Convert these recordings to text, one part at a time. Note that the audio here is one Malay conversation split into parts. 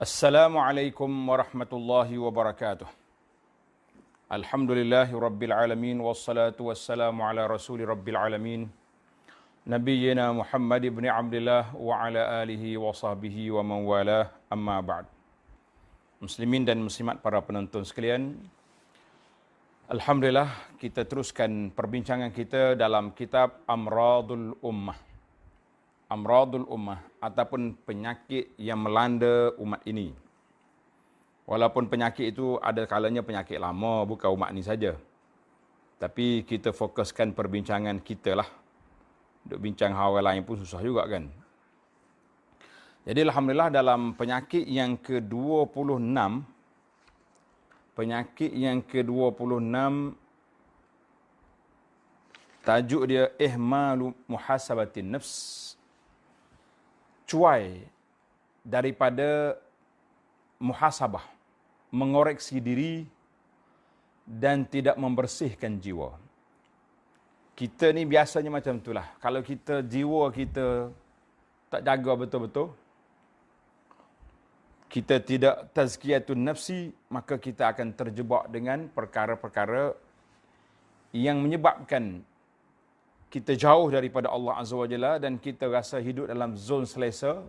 Assalamualaikum warahmatullahi wabarakatuh. Alhamdulillahi rabbil alamin wassalatu wassalamu ala rasuli rabbil alamin nabiyyina Muhammad ibn Abdullah wa ala alihi wa sahbihi wa man walah, amma ba'd. Muslimin dan muslimat para penonton sekalian, alhamdulillah kita teruskan perbincangan kita dalam kitab Amradul Ummah. Amradul Ummah ataupun penyakit yang melanda umat ini. Walaupun penyakit itu ada kalanya penyakit lama, bukan umat ini saja. Tapi kita fokuskan perbincangan kita lah. Duk bincang hal lain pun susah juga kan. Jadi alhamdulillah dalam penyakit yang ke-26, tajuk dia ihmalu muhasabatin nafs. Cuai daripada muhasabah, mengoreksi diri dan tidak membersihkan jiwa. Kita ni biasanya macam itulah. Kalau kita jiwa kita tak jaga betul-betul, kita tidak tazkiyatun nafsi, maka kita akan terjebak dengan perkara-perkara yang menyebabkan kita jauh daripada Allah Azza wa Jalla dan kita rasa hidup dalam zon selesa.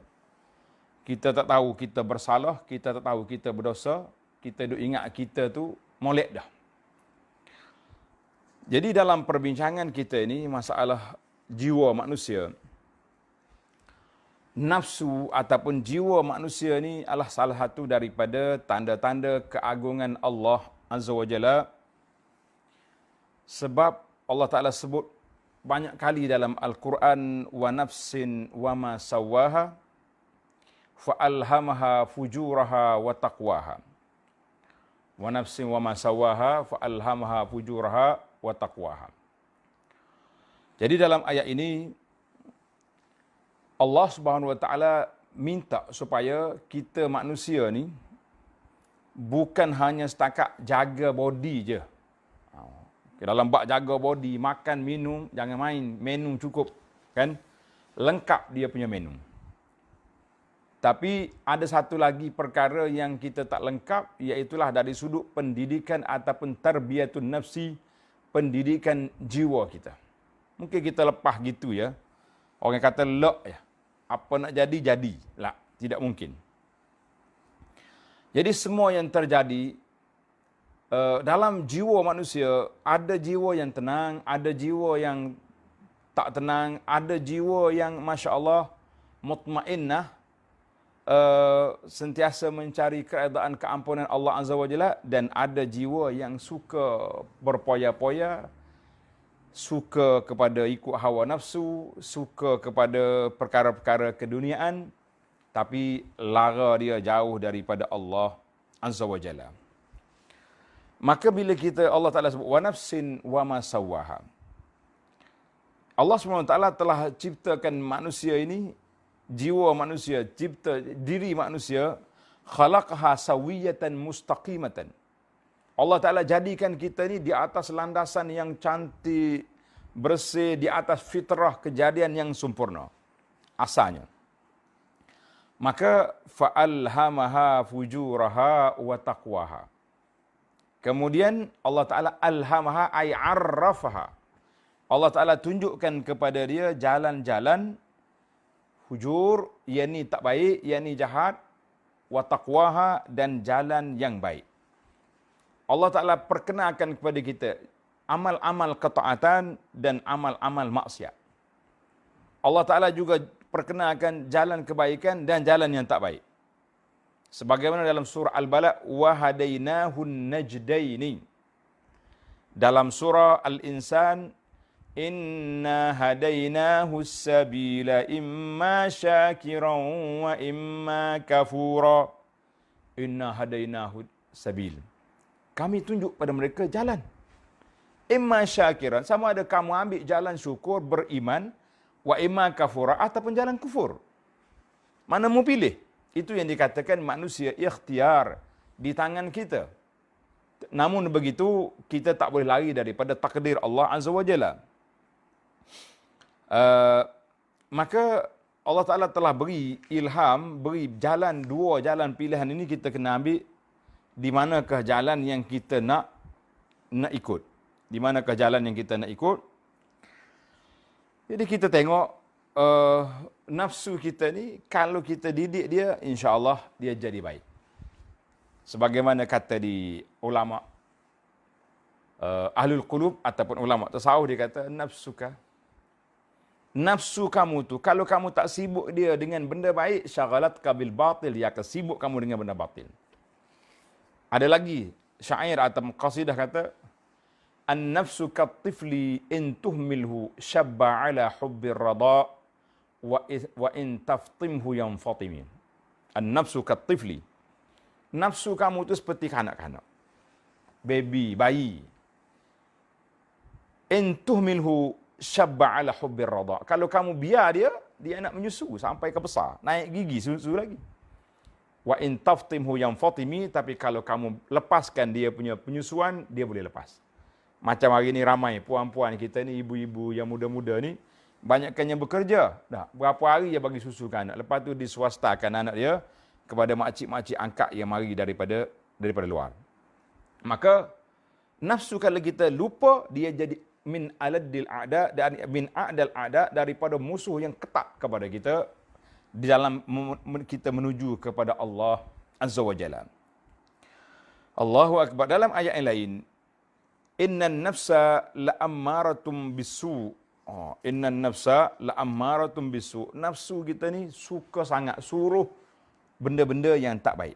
Kita tak tahu kita bersalah, kita tak tahu kita berdosa, kita duk ingat kita tu molek dah. Jadi dalam perbincangan kita ini masalah jiwa manusia. Nafsu ataupun jiwa manusia ni adalah salah satu daripada tanda-tanda keagungan Allah Azza wa Jalla. Sebab Allah Ta'ala sebut banyak kali dalam Al-Quran, wa nafsin wa ma sawaha fa'alhamaha fujuraha wa taqwaha. Wa nafsin wa ma sawaha fa'alhamaha fujuraha wa taqwaha. Jadi dalam ayat ini Allah Subhanahu wa taala minta supaya kita manusia ni bukan hanya setakat jaga body je. Dalam bab jaga body, makan, minum, jangan main, menu cukup, kan? Lengkap dia punya menu. Tapi ada satu lagi perkara yang kita tak lengkap, iaitulah dari sudut pendidikan ataupun tarbiyatun nafsi, pendidikan jiwa kita. Mungkin kita lepas gitu ya. Orang kata lak ya. Apa nak jadi, jadi. Lah, tidak mungkin. Jadi semua yang terjadi dalam jiwa manusia, ada jiwa yang tenang, ada jiwa yang tak tenang, ada jiwa yang Masya Allah mutmainnah, sentiasa mencari keredaan keampunan Allah Azza wa Jalla, dan ada jiwa yang suka berpoya-poya, suka kepada ikut hawa nafsu, suka kepada perkara-perkara keduniaan, tapi lara dia jauh daripada Allah Azza wa Jalla. Maka bila kita, Allah Ta'ala sebut, wa nafsin wa ma sawaha. Allah SWT telah ciptakan manusia ini, jiwa manusia, cipta diri manusia, khalaqaha sawiyatan mustaqimatan. Allah Ta'ala jadikan kita ni di atas landasan yang cantik, bersih, di atas fitrah kejadian yang sempurna. Asalnya. Maka, fa'alhamaha fujuraha wa taqwaha. Kemudian Allah Ta'ala alhamaha ay arrafaha. Allah Ta'ala tunjukkan kepada dia jalan-jalan hujur, yakni tak baik, yakni jahat, wa taqwaha, dan jalan yang baik. Allah Ta'ala perkenalkan kepada kita amal-amal ketaatan dan amal-amal maksiat. Allah Ta'ala juga perkenalkan jalan kebaikan dan jalan yang tak baik. Sebagaimana dalam surah Al-Balad, wa hadainahun najdaini. Dalam surah Al-Insan, inna hadainahu sabila imma syakiran wa imma kafura. Inna hadainahu sabil. Kami tunjuk pada mereka jalan. Imma syakiran, sama ada kamu ambil jalan syukur, beriman, wa imma kafura, ataupun jalan kufur. Mana mu pilih? Itu yang dikatakan manusia ikhtiar, di tangan kita. Namun begitu, kita tak boleh lari daripada takdir Allah Azza wa Jalla. Maka Allah Ta'ala telah beri ilham, beri dua jalan pilihan ini kita kena ambil. Di manakah jalan yang kita nak ikut? Di manakah jalan yang kita nak ikut? Jadi kita tengok nafsu kita ni, kalau kita didik dia, insya-Allah dia jadi baik. Sebagaimana kata di ulama ahlul qulub ataupun ulama tasawuf, dia kata nafsu kamu tu, kalau kamu tak sibuk dia dengan benda baik, syagalatka bil batil, dia akan sibuk kamu dengan benda batil. Ada lagi syair atau qasidah kata, an-nafsu kat-tifli in tuhmilhu syabba ala hubbir rada wa in taftimhu yanfatimi. An-nafsu kat-tifli. Nafsu kamu tu seperti kanak-kanak. Bayi. In tuhmilhu syabba ala hubbir rada. Kalau kamu biar dia nak menyusu sampai ke besar, naik gigi susu lagi. Wa in taftimhu yanfatimi, tapi kalau kamu lepaskan dia punya penyusuan, dia boleh lepas. Macam hari ni ramai puan-puan kita ni, ibu-ibu yang muda-muda ni, banyakkan yang bekerja. Dah berapa hari dia bagi susu ke anak. Lepas tu diswastakan anak dia kepada makcik-makcik angkat yang mari daripada luar. Maka nafsu kalau kita lupa, dia jadi min aladil a'da, dan min a'dal a'da, daripada musuh yang ketat kepada kita di dalam kita menuju kepada Allah Azza wa Jalla. Allahu Akbar. Dalam ayat yang lain, innan nafsa la'ammaratum bisu. Innan nafsa la'ammaratum bisu. Nafsu kita ni suka sangat suruh benda-benda yang tak baik.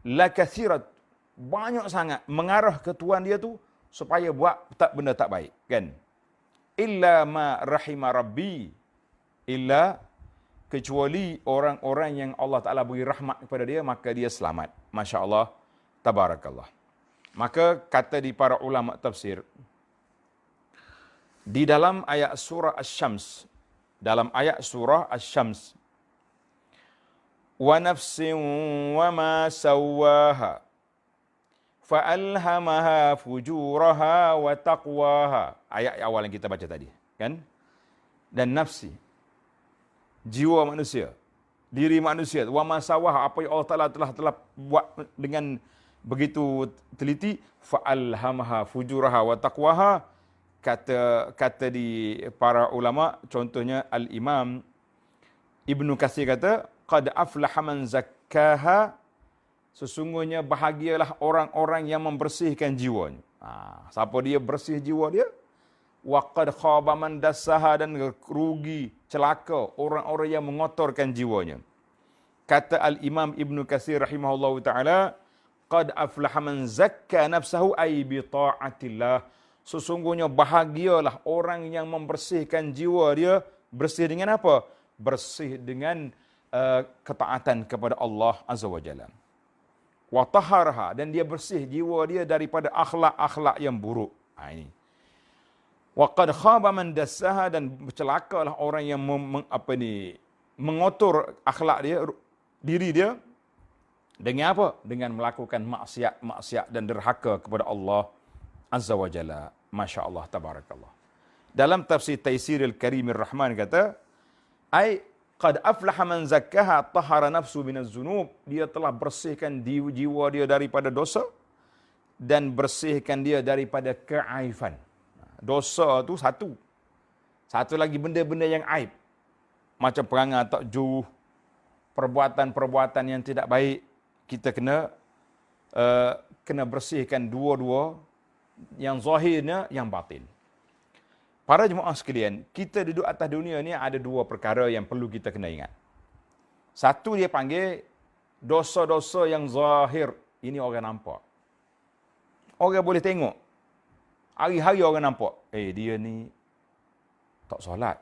La kathirat, banyak sangat mengarah ke tuan dia tu supaya buat benda tak baik, kan? Illa ma rahima rabbi, illa kecuali orang-orang yang Allah Ta'ala beri rahmat kepada dia, maka dia selamat. Masya Allah, tabarakallah. Maka kata di para ulama tafsir, di dalam ayat surah Asy-Syams, wa nafsin wa ma sawwaha fa'alhamaha fujuraha wa taqwaha. Ayat awal yang kita baca tadi, kan? Dan nafsi, jiwa manusia, diri manusia, wa masawah, apa yang Allah Ta'ala telah buat dengan begitu teliti, fa'alhamaha fujuraha wa taqwaha. Kata di para ulama, contohnya Al-Imam Ibnu Katsir kata, qad aflaha man zakkaha, sesungguhnya bahagialah orang-orang yang membersihkan jiwanya. Siapa dia bersih jiwa dia? Wa qad khaba man dassaha, dan rugi, celaka orang-orang yang mengotorkan jiwanya. Kata Al-Imam Ibnu Katsir rahimahullahu taala, qad aflaha man zakka nafsahu ay bi ta'atillah. Sesungguhnya bahagialah orang yang membersihkan jiwa dia. Bersih dengan apa? Bersih dengan ketaatan kepada Allah Azza wa Jalla. Wa taharha, dan dia bersih jiwa dia daripada akhlak-akhlak yang buruk. Ini. Wa qad khaba man dassaha, dan celakalah orang yang mengotor akhlak dia, diri dia, dengan apa? Dengan melakukan maksiat dan derhaka kepada Allah Azza wa Jalla. Masya Allah, tabarakallah. Dalam tafsir Taisiril Karimir Rahman kata, qad aflaha man zakkaha tahara nafsu minaz zunub. Dia telah bersihkan jiwa dia daripada dosa dan bersihkan dia daripada keaifan. Dosa tu satu. Satu lagi benda-benda yang aib. Macam perangai tak juh, perbuatan-perbuatan yang tidak baik. Kita kena bersihkan dua-dua, yang zahirnya, yang batin. Para jemaah sekalian, kita duduk atas dunia ni ada dua perkara yang perlu kita kena ingat. Satu, dia panggil dosa-dosa yang zahir. Ini orang nampak. Orang boleh tengok. Hari-hari orang nampak, dia ni tak solat.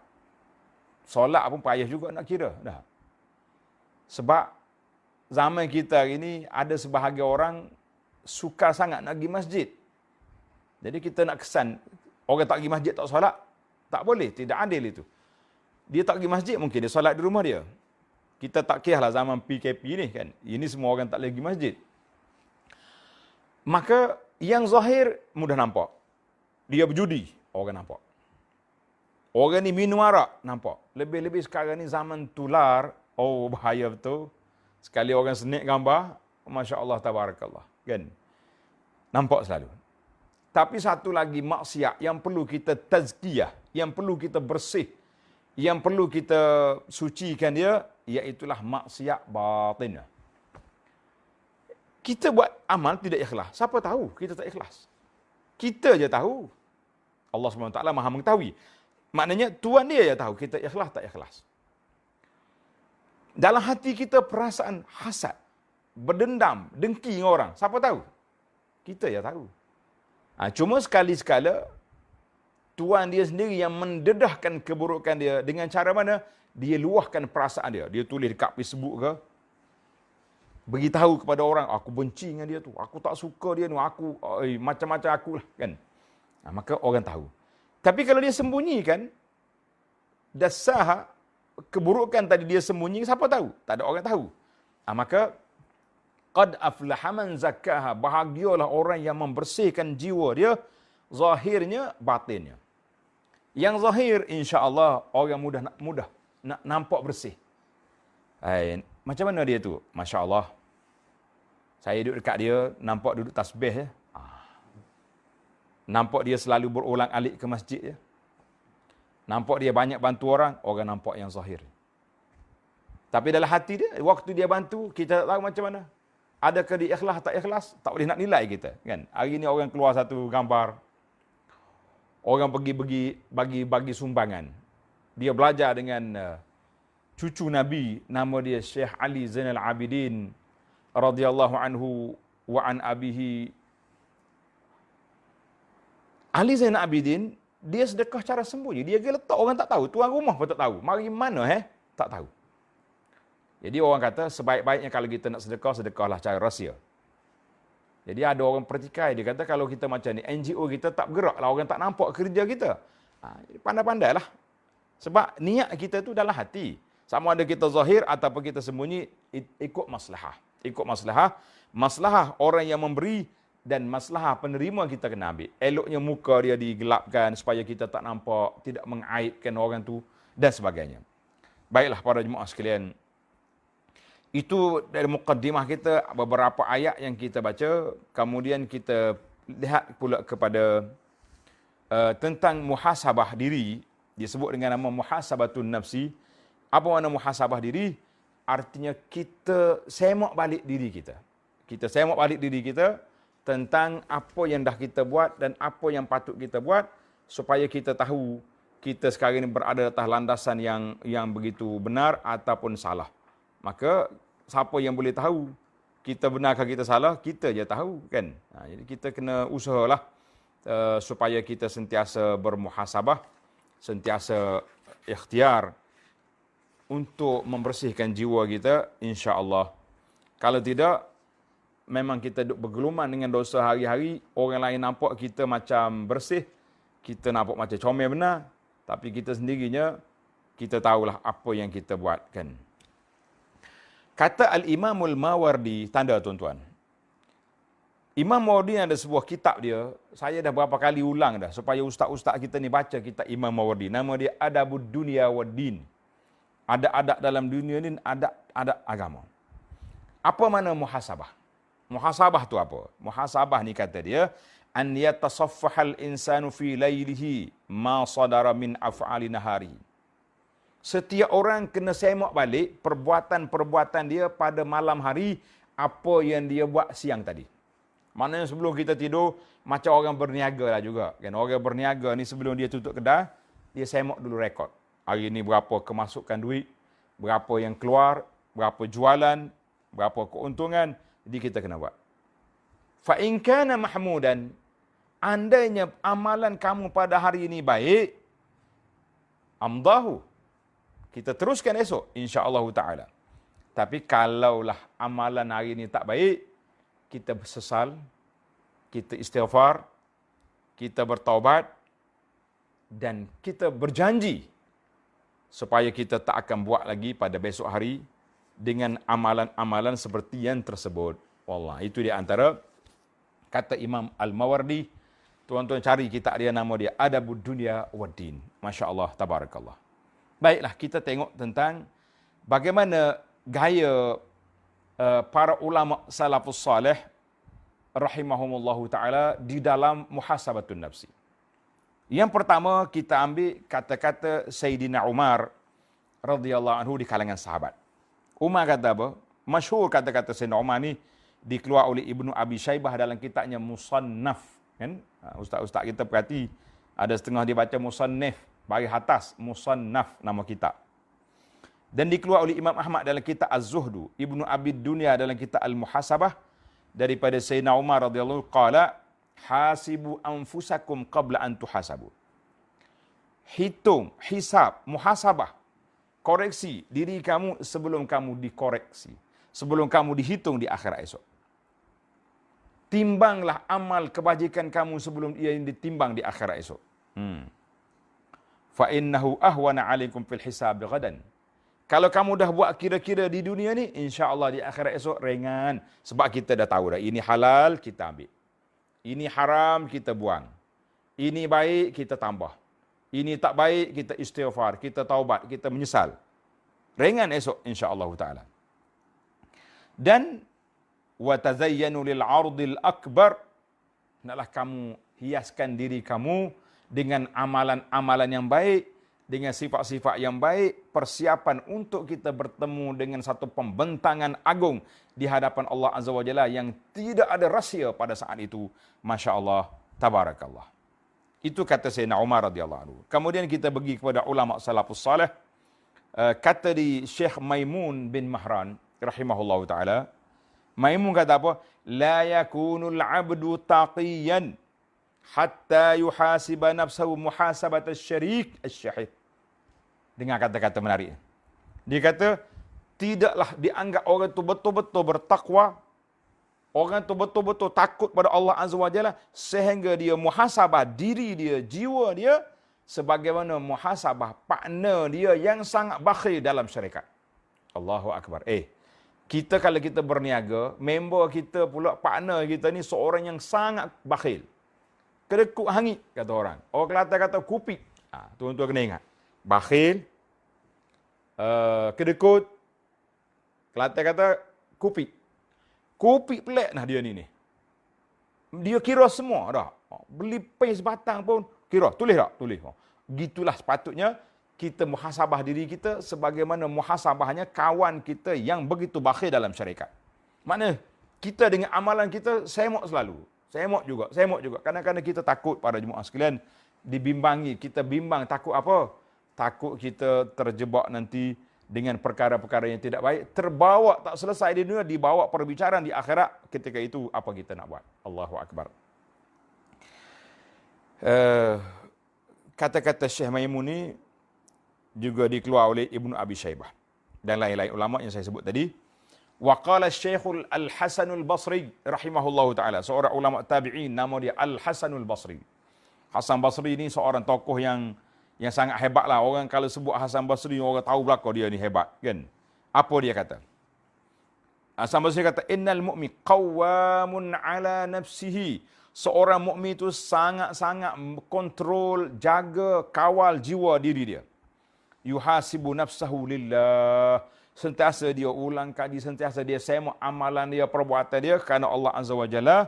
Solat pun payah juga nak kira. Dah. Sebab zaman kita hari ni ada sebahagian orang sukar sangat nak pergi masjid. Jadi kita nak kesan, orang tak pergi masjid tak solat, tak boleh, tidak adil itu. Dia tak pergi masjid, mungkin dia solat di rumah dia. Kita tak kiralah zaman PKP ni kan. Ini semua orang tak boleh pergi masjid. Maka yang zahir mudah nampak. Dia berjudi, orang nampak. Orang ni minum arak, nampak. Lebih-lebih sekarang ni zaman tular, oh bahaya betul. Sekali orang senik gambar, Masya Allah, tabarakallah. Kan? Nampak selalu. Tapi satu lagi maksiat yang perlu kita tazkiyah, yang perlu kita bersih, yang perlu kita sucikan dia, iaitulah maksiat batin. Kita buat amal tidak ikhlas. Siapa tahu kita tak ikhlas? Kita je tahu. Allah SWT Maha mengetahui. Maknanya Tuhan dia je tahu kita ikhlas tak ikhlas. Dalam hati kita perasaan hasad, berdendam, dengki dengan orang. Siapa tahu? Kita je tahu. Cuma sekali-sekala Tuhan dia sendiri yang mendedahkan keburukan dia dengan cara mana? Dia luahkan perasaan dia. Dia tulis dekat Facebook ke, beritahu kepada orang, aku benci dengan dia tu, aku tak suka dia tu, aku macam-macam aku lah, kan. Maka orang tahu. Tapi kalau dia sembunyikan, dasar keburukan tadi dia sembunyi, siapa tahu? Tak ada orang tahu. Maka qad aflaha man zakkaha, bahagialah orang yang membersihkan jiwa dia, zahirnya, batinnya. Yang zahir, insya-Allah orang mudah nak nampak bersih. Macam mana dia tu? Masya Allah. Saya duduk dekat dia, nampak duduk tasbih je. Nampak dia selalu berulang-alik ke masjid je. Nampak dia banyak bantu orang nampak yang zahir. Tapi dalam hati dia, waktu dia bantu, kita tak tahu macam mana. Adakah dia ikhlas, tak ikhlas? Tak boleh nak nilai kita. Kan? Hari ni orang keluar satu gambar, orang pergi bagi sumbangan. Dia belajar dengan cucu Nabi, nama dia Syekh Ali Zainal Abidin radhiyallahu anhu wa an abihi. Ali Zainal Abidin, dia sedekah cara sembunyi. Dia letak orang tak tahu, tuan rumah pun tak tahu. Mari mana tak tahu. Jadi orang kata sebaik-baiknya kalau kita nak sedekah, sedekahlah cara rahsia. Jadi ada orang pertikai, dia kata kalau kita macam ni, NGO kita tak bergeraklah, orang tak nampak kerja kita. Pandai-pandailah. Sebab niat kita tu dalam hati. Sama ada kita zahir ataupun kita sembunyi, ikut maslahah. Ikut maslahah. Maslahah orang yang memberi dan maslahah penerima kita kena ambil. Eloknya muka dia digelapkan supaya kita tak nampak, tidak mengaibkan orang tu dan sebagainya. Baiklah para jemaah sekalian. Itu dari muqaddimah kita, beberapa ayat yang kita baca. Kemudian kita lihat pula kepada tentang muhasabah diri. Disebut dengan nama muhasabatun nafsi. Apa makna muhasabah diri? Artinya kita semak balik diri kita. Kita semak balik diri kita tentang apa yang dah kita buat dan apa yang patut kita buat supaya kita tahu kita sekarang ini berada atas landasan yang begitu benar ataupun salah. Maka siapa yang boleh tahu kita benar ke kita salah? Kita je tahu, kan. Jadi kita kena usahalah supaya kita sentiasa bermuhasabah, sentiasa ikhtiar untuk membersihkan jiwa kita, insya-Allah. Kalau tidak, memang kita duduk bergeluman dengan dosa hari-hari, orang lain nampak kita macam bersih, kita nampak macam comel benar, tapi kita sendirinya, kita tahulah apa yang kita buat, kan. Kata Al-Imamul Mawardi, tanda tuan-tuan. Imam Mawardi ada sebuah kitab dia, saya dah berapa kali ulang dah, supaya ustaz-ustaz kita ni baca kitab Imam Mawardi. Nama dia Adabud Dunia Wad Din. Ada adab dalam dunia ni, adab agama. Apa makna muhasabah? Muhasabah tu apa? Muhasabah ni kata dia, an yatasaffahal insanu fi lailihi ma sadara min af'ali nahari. Setiap orang kena semak balik perbuatan-perbuatan dia pada malam hari, apa yang dia buat siang tadi. Maknanya sebelum kita tidur, macam orang berniaga lah juga. Kan? Orang berniaga ni sebelum dia tutup kedai, dia semak dulu rekod. Hari ni berapa kemasukan duit, berapa yang keluar, berapa jualan, berapa keuntungan. Jadi kita kena buat. Fa in kana mahmudan, andainya amalan kamu pada hari ini baik, amdahu, kita teruskan esok insya-Allah taala. Tapi kalaulah amalan hari ini tak baik, kita sesal, kita istighfar, kita bertaubat dan kita berjanji supaya kita tak akan buat lagi pada besok hari dengan amalan-amalan seperti yang tersebut. Wallah, itu di antara kata Imam Al-Mawardi, Tuan-tuan cari kitab dia, nama dia Adabud Dunya Waddin. Masya Allah, tabarakallah. Baiklah, kita tengok tentang bagaimana gaya para ulama salafus salih rahimahumullahu ta'ala di dalam muhasabatun nafsi. Yang pertama, kita ambil kata-kata Sayyidina Umar radhiyallahu anhu di kalangan sahabat. Umar kata apa? Masyhur kata-kata Sayyidina Umar ni dikeluar oleh Ibnu Abi Syaibah dalam kitabnya Musannaf. Kan? Ustaz-ustaz kita perhati, ada setengah dia baca Musannaf, bagi atas Musannaf nama kitab. Dan dikeluar oleh Imam Ahmad dalam kitab Az-Zuhdu, Ibnu Abi Dunya dalam kitab Al-Muhasabah, daripada Sayyidina Umar radhiyallahu qala hasibu anfusakum qabla an tuhasabu. Hitung, hisab, muhasabah, koreksi diri kamu sebelum kamu dikoreksi, sebelum kamu dihitung di akhirat esok. Timbanglah amal kebajikan kamu sebelum ia ditimbang di akhirat esok. Fa innahu ahwana 'alaikum fil hisab ghadan. Kalau kamu dah buat kira-kira di dunia ni, insya-Allah di akhirat esok ringan, sebab kita dah tahu dah ini halal kita ambil. Ini haram kita buang. Ini baik kita tambah. Ini tak baik kita istighfar, kita taubat, kita menyesal. Ringan esok insya-Allah taala. Dan wa tazayyanu lil 'ardil akbar. Hendaklah kamu hiaskan diri kamu dengan amalan-amalan yang baik, dengan sifat-sifat yang baik, persiapan untuk kita bertemu dengan satu pembentangan agung di hadapan Allah Azza wa Jalla yang tidak ada rahsia pada saat itu. Masya Allah, tabarakallah. Itu kata Sayyidina Umar radhiyallahu anhu. Kemudian kita pergi kepada ulama salafus salih. Kata di Syekh Maimun bin Mahran rahimahullahu taala. Maimun kata apa? La yakunul 'abdu taqiyan hatta yuhasiba nafsahu muhasabat asy-syarik asy-syahid. Dengar kata-kata menarik. Dia kata, tidaklah dianggap orang itu betul-betul bertakwa, orang itu betul-betul takut pada Allah Azza wa Jalla, sehingga dia muhasabah diri dia, jiwa dia, sebagaimana muhasabah partner dia yang sangat bakhil dalam syarikat. Allahu Akbar. Kita kalau kita berniaga, member kita pula, partner kita ni seorang yang sangat bakhil. Kedekut hangit, kata orang. Orang Kelantan kata kupik. Tuan-tuan kena ingat. Bakhil, kedekut, Kelantan kata kupik. Kupik pelik nah dia ni. Dia kira semua dah. Beli pen sebatang pun kira. Tulis tak? Tulis. Gitulah sepatutnya kita muhasabah diri kita sebagaimana muhasabahnya kawan kita yang begitu bakhil dalam syarikat. Maknanya kita dengan amalan kita semok selalu. Semok juga. Kadang-kadang kita takut pada jemaah sekalian dibimbangi. Kita bimbang takut apa? Takut kita terjebak nanti dengan perkara-perkara yang tidak baik. Terbawa tak selesai di dunia, dibawa perbicaraan di akhirat. Ketika itu apa kita nak buat? Allahu Akbar. Kata-kata Syekh Maimun ni juga dikeluar oleh Ibnu Abi Syaibah dan lain-lain ulama yang saya sebut tadi. Wa qala Syekhul Al-Hasanul Basri rahimahullahu taala, seorang ulama tabi'in, nama dia Al-Hasanul Basri. Hasan Basri ni seorang tokoh yang sangat hebat lah. Orang kalau sebut Hasan Basri, orang tahu belakang dia ni hebat, kan? Apa dia kata? Hasan Basri kata, innal mu'min qawwamun ala nafsihi. Seorang mukmin itu sangat-sangat kontrol, jaga, kawal jiwa diri dia. Yuhasibu nafsahu lillah. Sentiasa dia ulang kaji, sentiasa dia semua amalan dia, perbuatan dia kerana Allah Azza wa Jalla.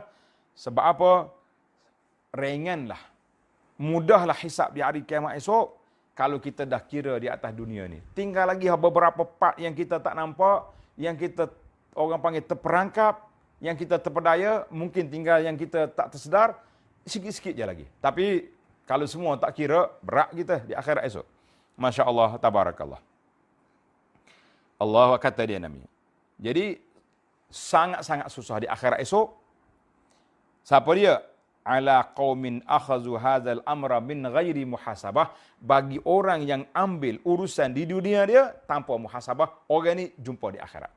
Sebab apa? Ringanlah, mudahlah hisab di hari kiamat esok kalau kita dah kira di atas dunia ni. Tinggal lagi beberapa part yang kita tak nampak, yang kita orang panggil terperangkap, yang kita terpedaya, mungkin tinggal yang kita tak tersedar, sikit-sikit je lagi. Tapi kalau semua tak kira, berat kita di akhirat esok. Masya Allah, tabarakallah. Allah kata dia namanya. Jadi, sangat-sangat susah di akhirat esok. Siapa dia? Ala qaumin akhazu hadzal amra min ghairi muhasabah. Bagi orang yang ambil urusan di dunia dia tanpa muhasabah, orang ni jumpa di akhirat.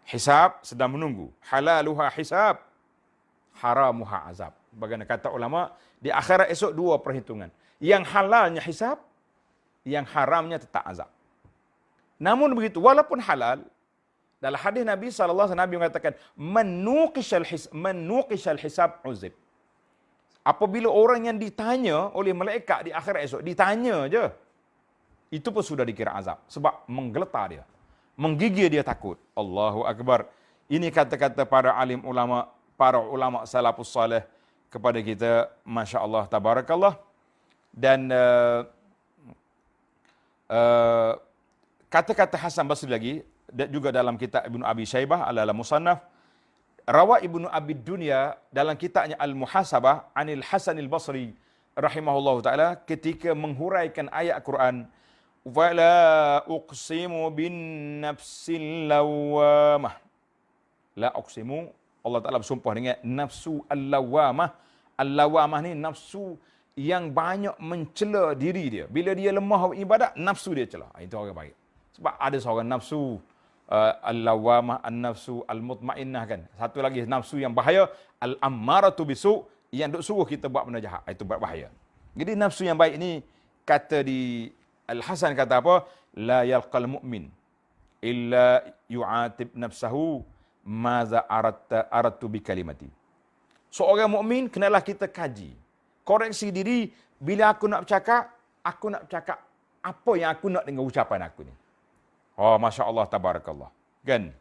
Hisab sedang menunggu. Halaluha hisab, haramuha azab. Bagaimana kata ulama, di akhirat esok dua perhitungan. Yang halalnya hisab, yang haramnya tetap azab. Namun begitu, walaupun halal, dalam hadis Nabi SAW, Nabi mengatakan, man nuqishal hisab uzib. Apabila orang yang ditanya oleh malaikat di akhirat esok, ditanya je, itu pun sudah dikira azab. Sebab menggeletar dia. Menggigil dia takut. Allahu Akbar. Ini kata-kata para alim ulama, para ulama salafus salih kepada kita. Masya Allah, tabarakallah. Dan kata-kata Hasan Basri lagi, dan juga dalam kitab Ibnu Abi Syaibah, al-Musannaf, Rawa Ibnu Abi Dunya dalam kitabnya Al-Muhasabah anil Hasan al-Basri rahimahullahu taala ketika menghuraikan ayat Quran, "Wala uqsimu bin nafsil lawamah." La uqsimu, Allah Taala bersumpah dengan nafsu al-lawamah. Al-lawamah ni nafsu yang banyak mencela diri dia. Bila dia lemah ibadat, nafsu dia celah. Itu orang baik. Sebab ada seorang nafsu al-lawamah, an-nafsu al-mutmainnah kan. Satu lagi nafsu yang bahaya, al-ammaratu bisu, yang duk suruh kita buat benda jahat. Itu bahaya. Jadi nafsu yang baik ini, kata di Al-Hasan kata apa? La yalqal mu'min illa yu'atib nafsahu maza aradtu bi kalimati. Seorang mukmin kenalah kita kaji, koreksi diri. Bila aku nak bercakap apa yang aku nak dengan ucapan aku ni. Oh, Masya Allah, tabarakallah. Kan?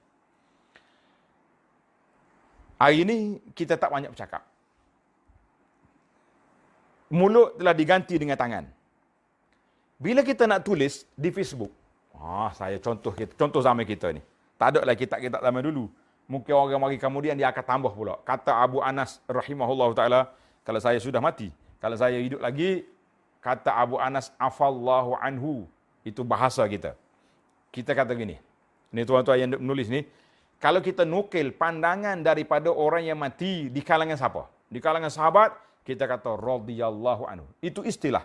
Hari ini kita tak banyak bercakap. Mulut telah diganti dengan tangan. Bila kita nak tulis di Facebook, saya contoh zaman kita ni. Tak ada lah kitab-kitab zaman dulu. Mungkin orang mari kemudian dia akan tambah pula. Kata Abu Anas rahimahullah ta'ala, kalau saya sudah mati, kalau saya hidup lagi, kata Abu Anas, afallahu anhu. Itu bahasa kita. Kita kata gini, ini tuan-tuan yang menulis ni, kalau kita nukil pandangan daripada orang yang mati di kalangan siapa? Di kalangan sahabat, kita kata radhiyallahu anhu. Itu istilah.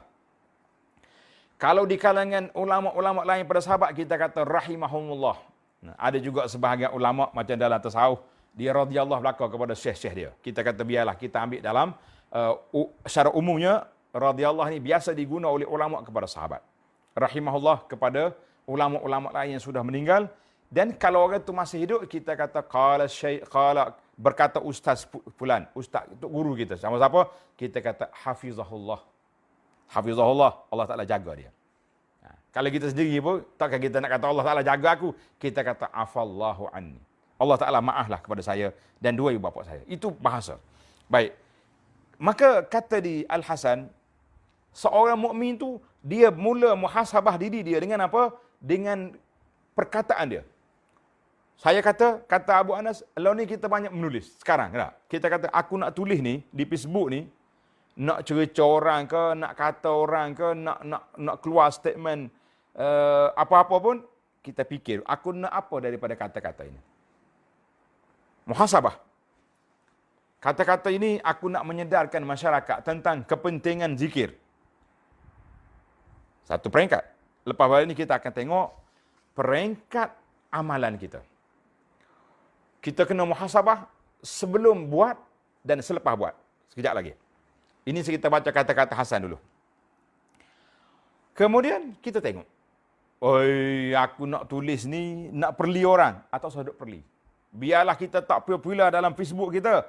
Kalau di kalangan ulama-ulama lain pada sahabat, kita kata rahimahumullah. Nah, ada juga sebahagian ulama macam dalam tasawuf, dia radhiyallahu belaka kepada syekh-syekh dia. Kita kata biarlah kita ambil dalam secara umumnya radhiyallahu ni biasa diguna oleh ulama kepada sahabat. Rahimahullah kepada ulama-ulama lain yang sudah meninggal. Dan kalau orang itu masih hidup, kita kata qala syekh, qala, berkata ustaz fulan, ustaz itu guru kita. Sama siapa? Kita kata hafizahullah. Hafizahullah, Allah Taala jaga dia. Kalau kita sendiri pun, takkan kita nak kata Allah Ta'ala jaga aku. Kita kata, afallahu anni. Allah Ta'ala maaflah kepada saya dan dua ibu bapa saya. Itu bahasa. Baik. Maka kata di Al-Hasan, seorang mukmin tu, dia mula muhasabah diri dia dengan apa? Dengan perkataan dia. Saya kata Abu Anas, lalu ni kita banyak menulis. Sekarang, tak? Kita kata, aku nak tulis ni, di Facebook ni, nak cerita orang ke, nak kata orang ke, nak keluar statement, apa-apa pun, kita fikir, aku nak apa daripada kata-kata ini. Muhasabah. Kata-kata ini, aku nak menyedarkan masyarakat tentang kepentingan zikir. Satu peringkat. Lepas ini kita akan tengok peringkat amalan kita. Kita kena muhasabah sebelum buat dan selepas buat. Sekejap lagi. Ini kita baca kata-kata Hasan dulu. Kemudian kita tengok. Oi, aku nak tulis ni, nak perli orang atau saya duk perli. Biarlah kita tak popular dalam Facebook kita,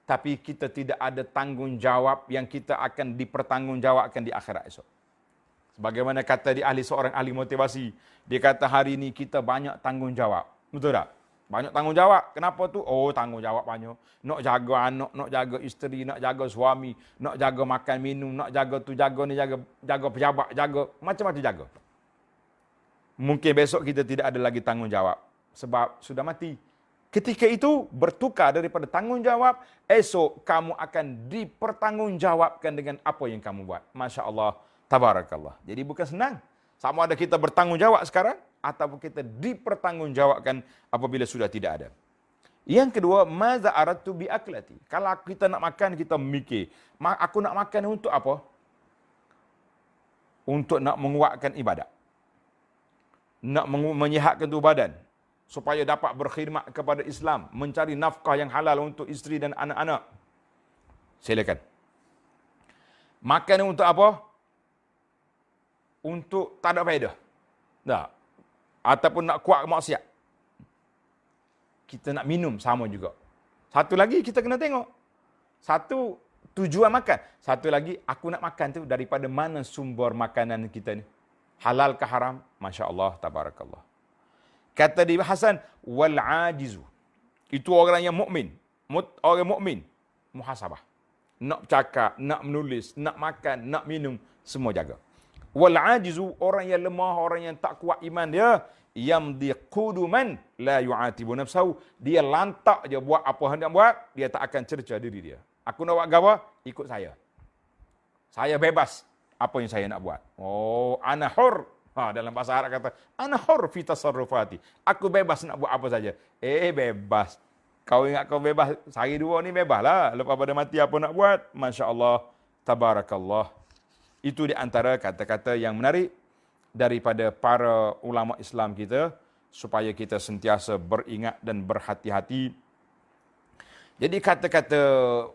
tapi kita tidak ada tanggungjawab yang kita akan dipertanggungjawabkan di akhirat esok. Sebagaimana kata di seorang ahli motivasi, dia kata hari ini kita banyak tanggungjawab. Betul tak? Banyak tanggungjawab. Kenapa tu? Oh, tanggungjawab banyak. Nak jaga anak, nak jaga isteri, nak jaga suami, nak jaga makan minum, nak jaga tu, jaga ni, jaga pejabat, jaga macam-macam jaga. Mungkin besok kita tidak ada lagi tanggungjawab sebab sudah mati. Ketika itu bertukar daripada tanggungjawab, esok kamu akan dipertanggungjawabkan dengan apa yang kamu buat. Masya Allah, tabarakallah. Jadi bukan senang. Sama ada kita bertanggungjawab sekarang ataupun kita dipertanggungjawabkan apabila sudah tidak ada. Yang kedua, maza aradtu bi aklati. Kalau kita nak makan, kita mikir, aku nak makan untuk apa? Untuk nak menguatkan ibadat. Nak menyihatkan tubuh badan supaya dapat berkhidmat kepada Islam, mencari nafkah yang halal untuk isteri dan anak-anak. Silakan. Makan untuk apa? Untuk tak ada faedah. Tak. Ataupun nak kuat maksiat. Kita nak minum sama juga. Satu lagi kita kena tengok. Satu, Tujuan makan. Satu lagi, aku nak makan tu daripada mana sumber makanan kita ni? Halal ke haram? Masya Allah, tabarakallah. Kata di Hasan, wal ajizu. Itu orang yang mukmin, orang mukmin muhasabah. Nak cakap, nak menulis, nak makan, nak minum, semua jaga. Wal ajizu, orang yang lemah, orang yang tak kuat iman dia, yamdi quduman la yu'atibu nafsahu, dia lantak je buat apa hendak buat, dia tak akan cerca diri dia. Aku nak buat apa? Ikut saya. Saya bebas apa yang saya nak buat. Oh, ana hur. Dalam bahasa Arab kata, ana hur fi tasarrufati. Aku bebas nak buat apa saja. Bebas. Kau ingat kau bebas, sehari dua ni bebaslah. Lepas pada mati apa nak buat? Masya Allah, tabarakallah. Itu di antara kata-kata yang menarik daripada para ulama Islam kita, supaya kita sentiasa beringat dan berhati-hati. Jadi kata-kata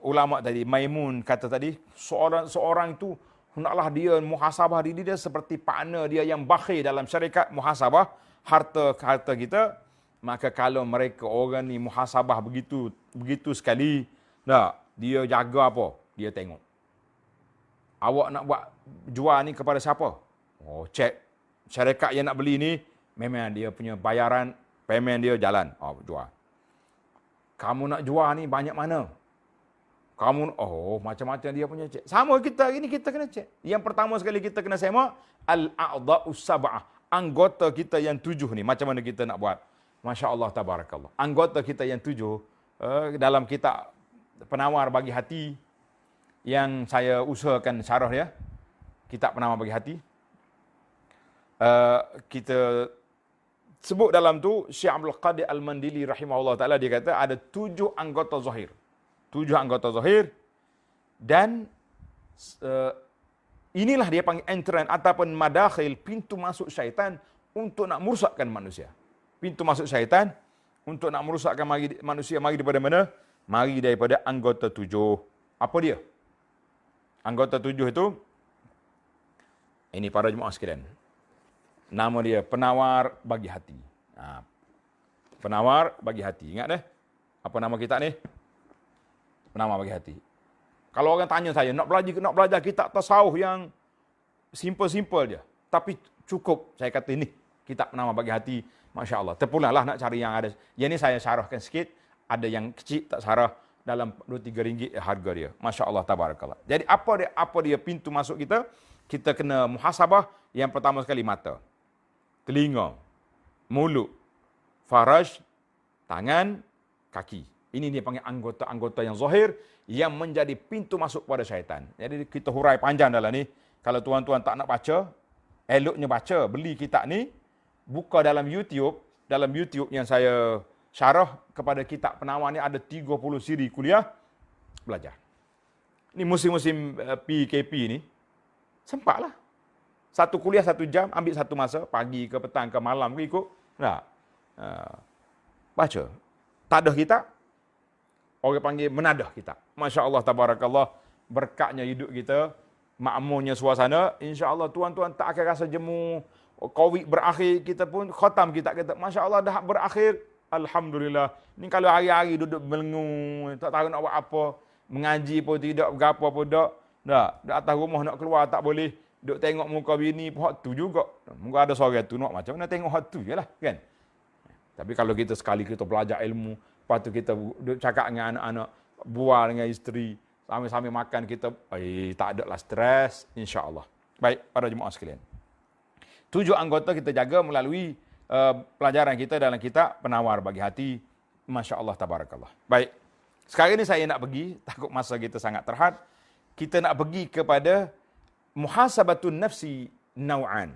ulama tadi, Maimun kata tadi, seorang itu hendaklah dia muhasabah diri dia seperti partner dia yang bakhil dalam syarikat muhasabah harta kita. Maka kalau mereka orang ni muhasabah begitu sekali, dia jaga apa? Dia tengok. Awak nak buat jual ni kepada siapa? Oh, cek syarikat yang nak beli ni memang dia punya bayaran, payment dia jalan. Jual. Kamu nak jual ni banyak mana? Kamu, macam-macam dia punya cek. Sama kita hari ni kita kena cek. Yang pertama sekali kita kena semak, al-a'dha'us sab'ah. Anggota kita yang 7 ni, macam mana kita nak buat? Masya Allah, tabarakallah. Anggota kita yang 7, dalam kitab Penawar Bagi Hati, yang saya usahakan syarah dia, kitab Penawar Bagi Hati, kita sebut dalam tu, Syekh Abdul Qadir Al-Mandili rahimahullah ta'ala, dia kata ada 7 anggota zahir. 7 anggota zahir. Dan inilah dia panggil entrance ataupun madakhil, pintu masuk syaitan untuk nak merosakkan manusia. Pintu masuk syaitan untuk nak merosakkan manusia. Mari daripada mana? Mari daripada anggota 7. Apa dia? Anggota 7 itu, ini para jemaah sekalian, nama dia Penawar Bagi Hati. Penawar Bagi Hati. Ingat deh, apa nama kita ni? Penawar Bagi Hati. Kalau orang tanya saya, nak belajar kitab tasawuf yang simple-simple je, tapi cukup, saya kata ini, kitab Penawar Bagi Hati, Masya Allah. Terpulanglah nak cari yang ada. Yang ini saya syarahkan sikit, ada yang kecil tak syarah, dalam 2-3 ringgit harga dia. Masya Allah, tabarakallah. Jadi apa dia pintu masuk kita? Kita kena muhasabah. Yang pertama sekali mata, telinga, mulut, faraj, tangan, kaki. Ini dia panggil anggota-anggota yang zahir yang menjadi pintu masuk pada syaitan. Jadi kita hurai panjang dalam ni. Kalau tuan-tuan tak nak baca, eloknya baca, beli kitab ni, buka dalam YouTube yang saya syarah kepada kitab Penawar ni, ada 30 siri kuliah belajar. Ni musim-musim PKP ni, sempatlah. Satu kuliah 1 jam, ambil satu masa, pagi ke petang ke malam ke ikut. Baca. Tak ada kitab, orang panggil menadah kitab. Masya Allah, tabarakallah, berkatnya hidup kita, makmurnya suasana, insya Allah tuan-tuan tak akan rasa jemu. Covid berakhir, kita pun khatam kitab kita. Masya Allah, dah berakhir. Alhamdulillah. Ni kalau hari-hari duduk melengung, tak tahu nak buat apa, mengaji pun tidak, berapa pun tak. Dah atas rumah nak keluar tak boleh. Duk tengok muka bini pun hak tu juga. Muka ada seorang tu nak macam mana tengok hak tu je lah, kan. Tapi kalau kita sekali kita belajar ilmu, lepas tu kita duk cakap dengan anak-anak, bual dengan isteri, sambil-sambil makan kita, tak ada lah stres, insya-Allah. Baik, para jemaah sekalian. 7 anggota kita jaga melalui pelajaran kita dalam kitab Penawar Bagi Hati. Masya Allah, tabarakallah. Baik, sekarang ini saya nak pergi, takut masa kita sangat terhad, kita nak pergi kepada muhasabatun nafsi naw'an.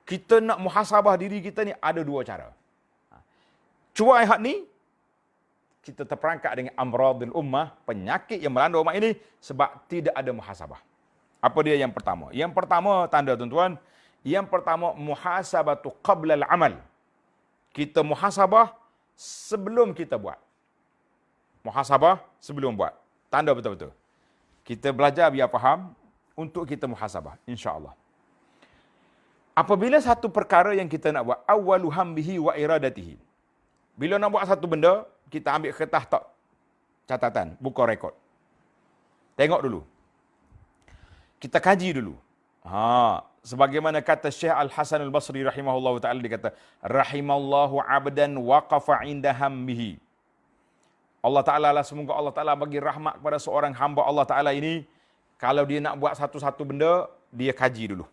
Kita nak muhasabah diri kita ni ada 2 cara. Cuai hak ni, kita terperangkap dengan amradul ummah, penyakit yang melanda umat ini sebab tidak ada muhasabah. Apa dia yang pertama? Yang pertama, tanda tuan-tuan, yang pertama, muhasabatu qabla al-amal. Kita muhasabah sebelum kita buat. Muhasabah sebelum buat. Tanda betul-betul. Kita belajar biar faham untuk kita muhasabah, insya-Allah. Apabila satu perkara yang kita nak buat, awwalu hambihi wa iradatihi. Bila nak buat satu benda, kita ambil kertas tak catatan, buka rekod. Tengok dulu. Kita kaji dulu. Sebagaimana kata Syekh Al-Hasan Al-Basri rahimahullahu ta'ala, dia kata, rahimallahu abdan waqafa inda hammihi. Allah Ta'ala lah, semoga Allah Ta'ala bagi rahmat kepada seorang hamba Allah Ta'ala ini, kalau dia nak buat satu-satu benda, dia kaji dulu.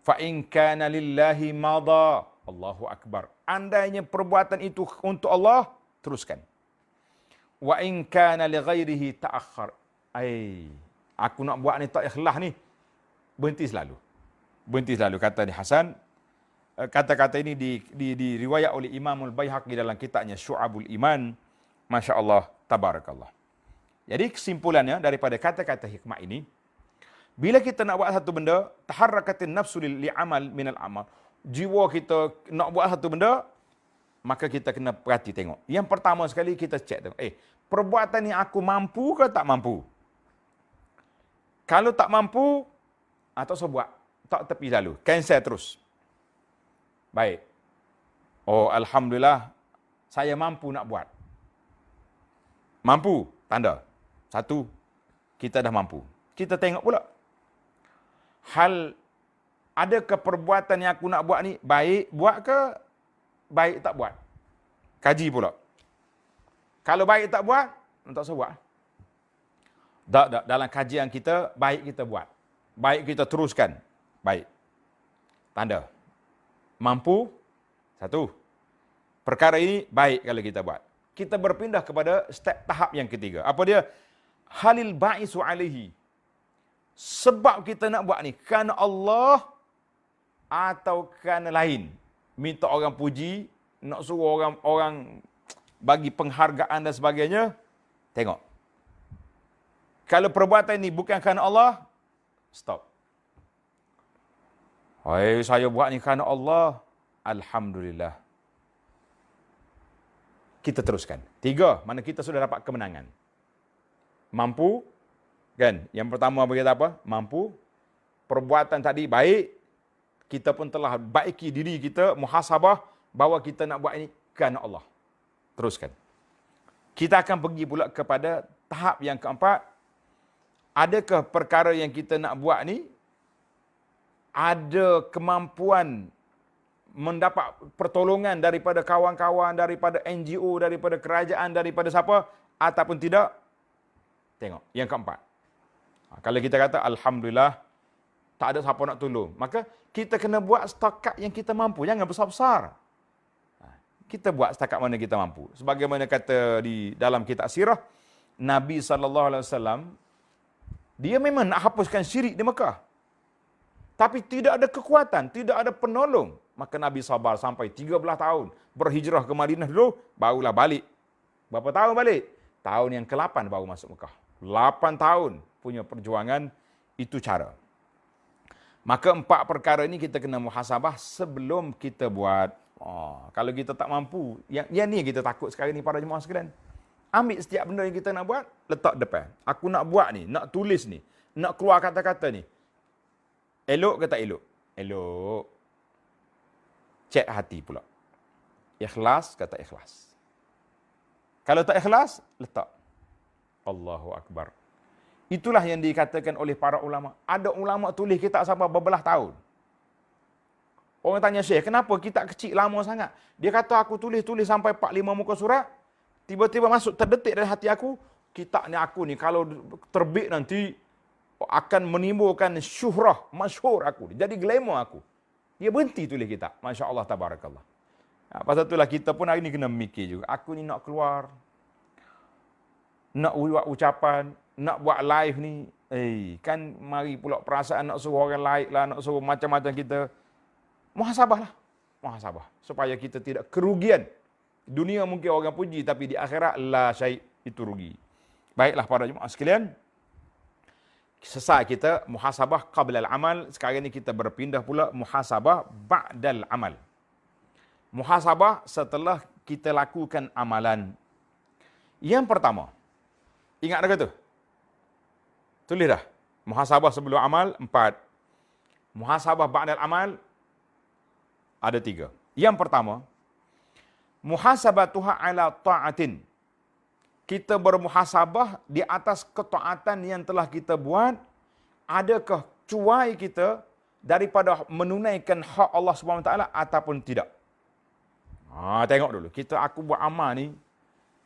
Fa in kana lillahi madha, Allahu akbar. Andainya perbuatan itu untuk Allah, teruskan. Wa in kana li ghairihi ta'akhkhar. Aku nak buat ni tak ikhlas ni, berhenti selalu. Berhenti selalu, kata ni Hasan. Kata-kata ini diriwayat oleh Imam Al-Baihaqi dalam kitabnya Syu'abul Iman. Masya Allah, tabarakallah. Jadi kesimpulannya daripada kata-kata hikmah ini, bila kita nak buat satu benda, taharrakatin nafsu li'amal minal amal. Jiwa kita nak buat satu benda, maka kita kena perhati tengok. Yang pertama sekali kita cek tengok, perbuatan ni aku mampu ke tak mampu? Kalau tak mampu, tak usah buat. Tak tepi lalu. Cancel terus. Baik. Alhamdulillah, saya mampu nak buat. Mampu, tanda. Satu, kita dah mampu. Kita tengok pula. Adakah perbuatan yang aku nak buat ni, baik buat ke, baik tak buat? Kaji pula. Kalau baik tak buat, tak usah buat. Tak, dalam kajian kita, baik kita buat. Baik kita teruskan. Baik. Tanda. Mampu, satu. Perkara ini baik kalau kita buat. Kita berpindah kepada step tahap yang ketiga. Apa dia? Halil ba'isu alaihi. Sebab kita nak buat ni, kerana Allah atau kerana lain. Minta orang puji, nak suruh orang bagi penghargaan dan sebagainya. Tengok. Kalau perbuatan ini bukan kerana Allah, stop. Saya buat ni kerana Allah. Alhamdulillah. Kita teruskan. 3, mana kita sudah dapat kemenangan. Mampu, kan? Yang pertama berkata apa? Mampu. Perbuatan tadi baik. Kita pun telah baiki diri kita, muhasabah, bahawa kita nak buat ini kerana Allah. Teruskan. Kita akan pergi pula kepada tahap yang keempat. Adakah perkara yang kita nak buat ni ada kemampuan mendapat pertolongan daripada kawan-kawan, daripada NGO, daripada kerajaan, daripada siapa, ataupun tidak? Tengok, yang keempat. Kalau kita kata, Alhamdulillah, tak ada siapa nak tolong, maka kita kena buat setakat yang kita mampu. Jangan besar-besar. Kita buat setakat mana kita mampu. Sebagaimana kata di dalam kitab sirah, Nabi SAW, dia memang nak hapuskan syirik di Mekah. Tapi tidak ada kekuatan, tidak ada penolong. Maka Nabi sabar sampai 13 tahun. Berhijrah ke Madinah dulu, barulah balik. Berapa tahun balik? Tahun yang ke-8 baru masuk Mekah. 8 tahun punya perjuangan, itu cara. Maka 4 perkara ini kita kena muhasabah sebelum kita buat. Kalau kita tak mampu, yang ni kita takut sekarang ni para jemaah sekalian. Ambil setiap benda yang kita nak buat, letak depan. Aku nak buat ni, nak tulis ni, nak keluar kata-kata ni. Elok ke tak elok? Elok. Cek hati pula. Ikhlas ke tak ikhlas? Kalau tak ikhlas, letak. Allahu Akbar. Itulah yang dikatakan oleh para ulama. Ada ulama tulis kitab sampai berbelah tahun. Orang tanya Syekh, kenapa kitab kecil lama sangat? Dia kata aku tulis sampai 4-5 muka surat. Tiba-tiba masuk terdetik dari hati aku. Kitab ni aku ni kalau terbit nanti akan menimbulkan syuhrah, masyhur aku. Jadi glamour aku. Dia berhenti tulis kitab. Masya Allah, tabarakallah. Pasal itulah kita pun hari ni kena mikir juga. Aku ni nak keluar. Nak buat ucapan. Nak buat live ni. Kan mari pula perasaan nak suruh orang like lah. Nak suruh macam-macam kita. Muhasabah lah. Muhasabah. Supaya kita tidak kerugian. Dunia mungkin orang puji. Tapi di akhirat, la syait, itu rugi. Baiklah para jemaah sekalian. Selesai kita muhasabah qabla al-amal. Sekarang ni kita berpindah pula muhasabah ba'dal amal. Muhasabah setelah kita lakukan amalan. Yang pertama, ingat dah kata? Tulis dah. Muhasabah sebelum amal, 4. Muhasabah ba'dal amal, ada 3. Yang pertama, muhasabatuha ala ta'atin. kita bermuhasabah di atas ketaatan yang telah kita buat, adakah cuai kita daripada menunaikan hak Allah Subhanahu Wa Taala ataupun tidak. Tengok dulu, aku buat amal ni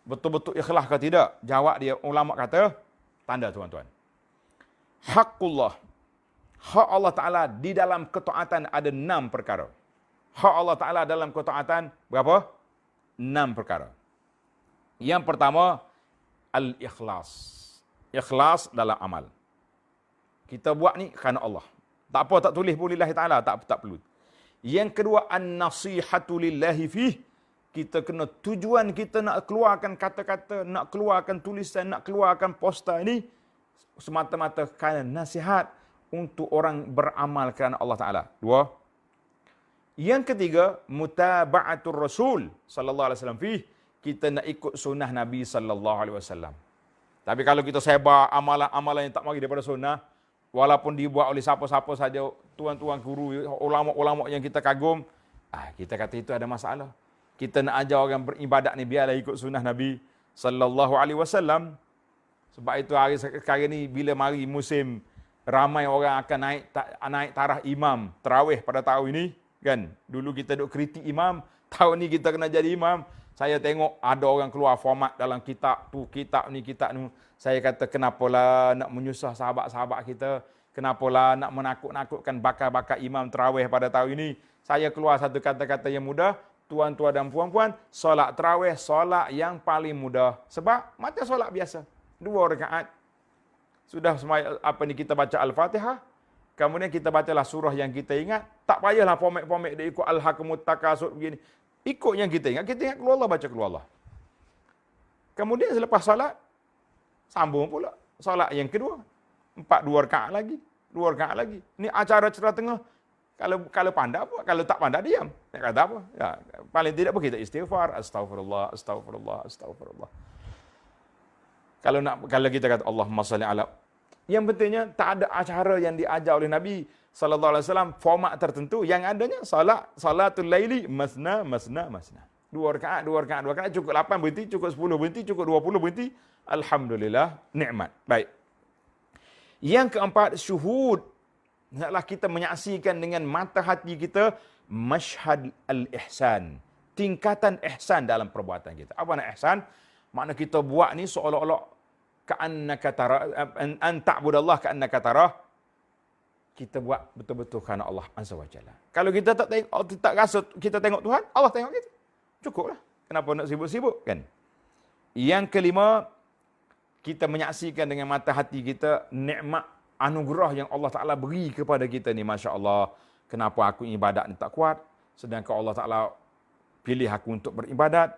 betul-betul ikhlas ke tidak? Jawab dia, ulama kata, tanda tuan-tuan. Haqqullah, hak Allah Ta'ala di dalam ketaatan ada 6 perkara. Hak Allah Ta'ala dalam ketaatan berapa? 6 perkara. Yang pertama, al-ikhlas. Ikhlas dalam amal. Kita buat ni kerana Allah. Tak apa, tak tulis pun lillahi ta'ala, tak perlu. Yang kedua, an-nasihatu lillahi fih. Kita kena tujuan kita nak keluarkan kata-kata, nak keluarkan tulisan, nak keluarkan poster ini semata-mata kerana nasihat untuk orang beramal kerana Allah Ta'ala. 2. Yang ketiga, mutaba'atul Rasul sallallahu alaihi wasallam fih. Kita nak ikut sunnah Nabi sallallahu alaihi wasallam. Tapi kalau kita sebar amalan-amalan yang tak mari daripada sunnah, walaupun dibuat oleh siapa-siapa saja, tuan-tuan guru, ulama-ulama yang kita kagum, kita kata itu ada masalah. Kita nak ajar orang beribadat ni biarlah ikut sunnah Nabi sallallahu alaihi wasallam. Sebab itu hari sekarang ni bila mari musim ramai orang akan naik tarah imam tarawih pada tahun ini, kan? Dulu kita duk kritik imam, tahun ni kita kena jadi imam. Saya tengok ada orang keluar format dalam kitab ni. Saya kata kenapalah nak menyusah sahabat-sahabat kita? Kenapalah nak menakut-nakutkan bakal-bakal imam tarawih pada tahun ini? Saya keluar satu kata-kata yang mudah. Tuan-tuan dan puan-puan, solat tarawih, solat yang paling mudah. Sebab macam solat biasa. 2 rakaat. Sudah kita baca Al-Fatihah. Kemudian kita bacalah surah yang kita ingat. Tak payahlah pomek-pomek dia ikut Al-Hakumut Takasur begini. Ikut yang kita ingat keluar Allah, baca keluar Allah. Kemudian selepas solat, sambung pula. Solat yang kedua. 2 rakaat lagi. 2 rakaat lagi. Ini acara cerah tengah. Kalau pandai apa? Kalau tak pandai diam. Nak kata apa? Ya, paling tidak pun kita istighfar, astagfirullah. Kalau kita kata Allahumma salli ala. Yang pentingnya tak ada acara yang diajar oleh Nabi sallallahu alaihi wasallam format tertentu, yang adanya salatul laili masna. 2 rakaat cukup 8 berhenti, cukup 10 berhenti, cukup 20 berhenti. Alhamdulillah, nikmat. Baik. Yang keempat, syuhud. Hendaklah kita menyaksikan dengan mata hati kita masyhad al-ihsan. Tingkatan ihsan dalam perbuatan kita. Apa nak ihsan? Makna kita buat ni seolah-olah ka'annaka tara, an ta'budallah ka'annaka tarah. Kita buat betul-betul kerana Allah Azza wa Jalla. Kalau kita tak rasa kita tengok Tuhan, Allah tengok kita. Cukuplah. Kenapa nak sibuk-sibuk, kan? Yang kelima, kita menyaksikan dengan mata hati kita nikmat anugerah yang Allah Ta'ala beri kepada kita ni. Masya Allah, kenapa aku ibadat ni tak kuat, sedangkan Allah Ta'ala pilih aku untuk beribadat.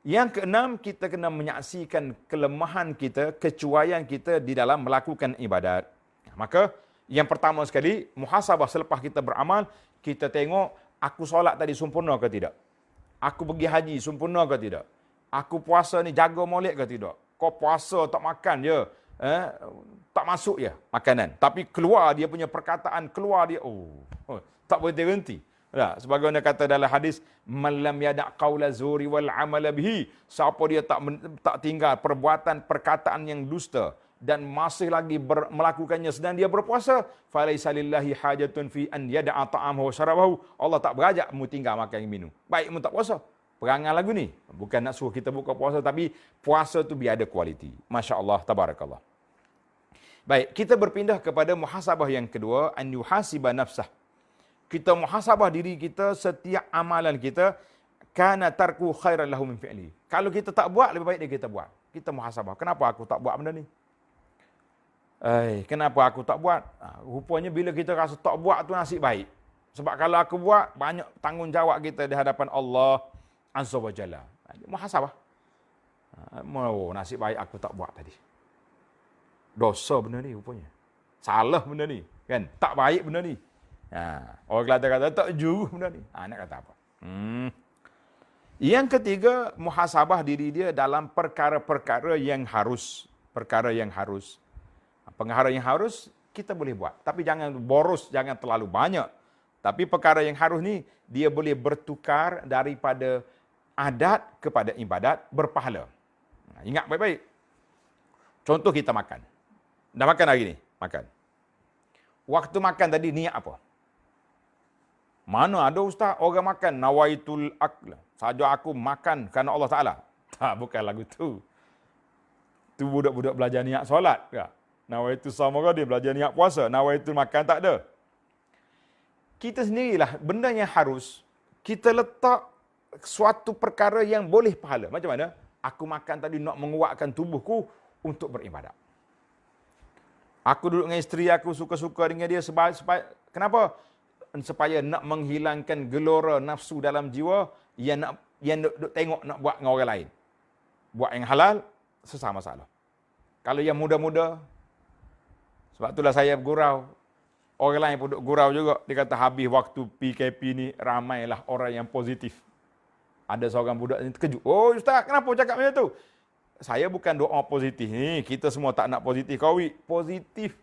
Yang keenam, kita kena menyaksikan kelemahan kita, kecuaian kita di dalam melakukan ibadat. Maka, yang pertama sekali, muhasabah selepas kita beramal, kita tengok, aku solat tadi sempurna ke tidak? Aku pergi haji sempurna ke tidak? Aku puasa ni jaga molek ke tidak? Kau puasa tak makan je, tak masuk ya makanan, tapi keluar dia punya perkataan, keluar dia tak berhenti. Sebagaimana kata dalam hadis, man lam yada' qaula zuri wal amala bihi, siapa dia tak tinggal perbuatan perkataan yang dusta dan masih lagi melakukannya sedang dia berpuasa, falaisa lillahi hajatun fi an yada'a ta'amahu wa syarabahu. Allah tak berajak mu tinggal makan minum. Baik mu tak puasa, perangai lagu ni bukan nak suruh kita buka puasa, tapi puasa tu biar ada kualiti. Masya-Allah, tabarakallah. Baik, kita berpindah kepada muhasabah yang kedua, an yuhasiba nafsah. Kita muhasabah diri kita setiap amalan kita, kana tarku khairan lahu min fi'li. Kalau kita tak buat, lebih baik dia kita buat. Kita muhasabah, kenapa aku tak buat benda ni? Kenapa aku tak buat? Rupanya bila kita rasa tak buat tu nasib baik. Sebab kalau aku buat, banyak tanggungjawab kita di hadapan Allah Azza wa Jalla. Muhasabah. Nasib baik aku tak buat tadi. Dosa benda ni rupanya. Salah benda ni, kan? Tak baik benda ni. Orang Kelantan kata tak juru benda ni. Nak kata apa? Yang ketiga, muhasabah diri dia dalam perkara-perkara yang harus. Perkara yang harus. Perkara yang harus kita boleh buat, tapi jangan boros, jangan terlalu banyak. Tapi perkara yang harus ni dia boleh bertukar daripada adat kepada ibadat berpahala. Ingat baik-baik. Contoh kita makan. Dah makan hari ni? Makan. Waktu makan tadi niat apa? Mana ada ustaz orang makan nawaitul akla. Saja aku makan kerana Allah Ta'ala. Tak, bukan lagu tu. Tu budak-budak belajar niat solat. Ya. Nawaitul sama dia belajar niat puasa. Nawaitul makan tak ada. Kita sendirilah benda yang harus kita letak suatu perkara yang boleh pahala. Macam mana? Aku makan tadi nak menguatkan tubuhku untuk beribadat. Aku duduk dengan isteri aku, suka-suka dengan dia. Kenapa? Supaya nak menghilangkan gelora nafsu dalam jiwa yang nak tengok nak buat dengan orang lain. Buat yang halal, susah masalah. Kalau yang muda-muda, sebab itulah saya bergurau. Orang lain pun duduk gurau juga. Dia kata habis waktu PKP ni, ramailah orang yang positif. Ada seorang budak ni terkejut. Oh ustaz, kenapa cakap macam tu? Saya bukan doa positif ni. Kita semua tak nak positif. Kawit, positif.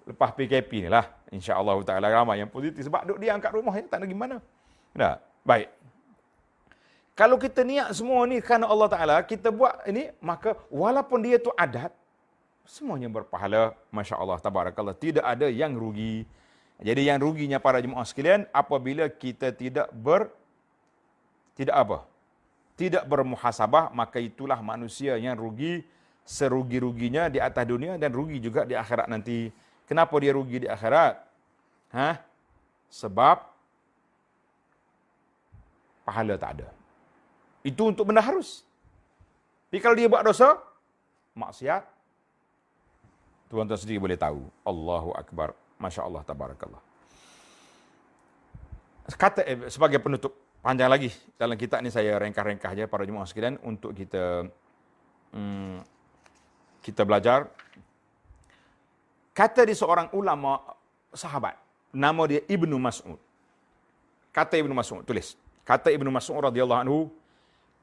Lepas PKP ni lah. InsyaAllah ta'ala ramai yang positif. Sebab duduk diam kat rumah, ya, tak ada gimana. Nah, baik. Kalau kita niat semua ni kerana Allah Ta'ala, kita buat ini, maka walaupun dia tu adat, semuanya berpahala. Masya Allah, tabarakallah. Tidak ada yang rugi. Jadi yang ruginya para jemaah sekalian, apabila kita tidak bermuhasabah, maka itulah manusia yang rugi serugi-ruginya di atas dunia dan rugi juga di akhirat nanti. Kenapa dia rugi di akhirat? Sebab pahala tak ada. Itu untuk benda harus. Tapi kalau dia buat dosa, maksiat, tuan-tuan sendiri boleh tahu. Allahu Akbar. Masya Allah, tabarakallah. Sebagai penutup, panjang lagi dalam kitab ni saya rengkah-rengkah je para jemaah sekalian untuk kita belajar. Kata di seorang ulama sahabat, nama dia Ibnu Mas'ud. Kata Ibnu Mas'ud, tulis. Kata Ibnu Mas'ud radhiyallahu anhu,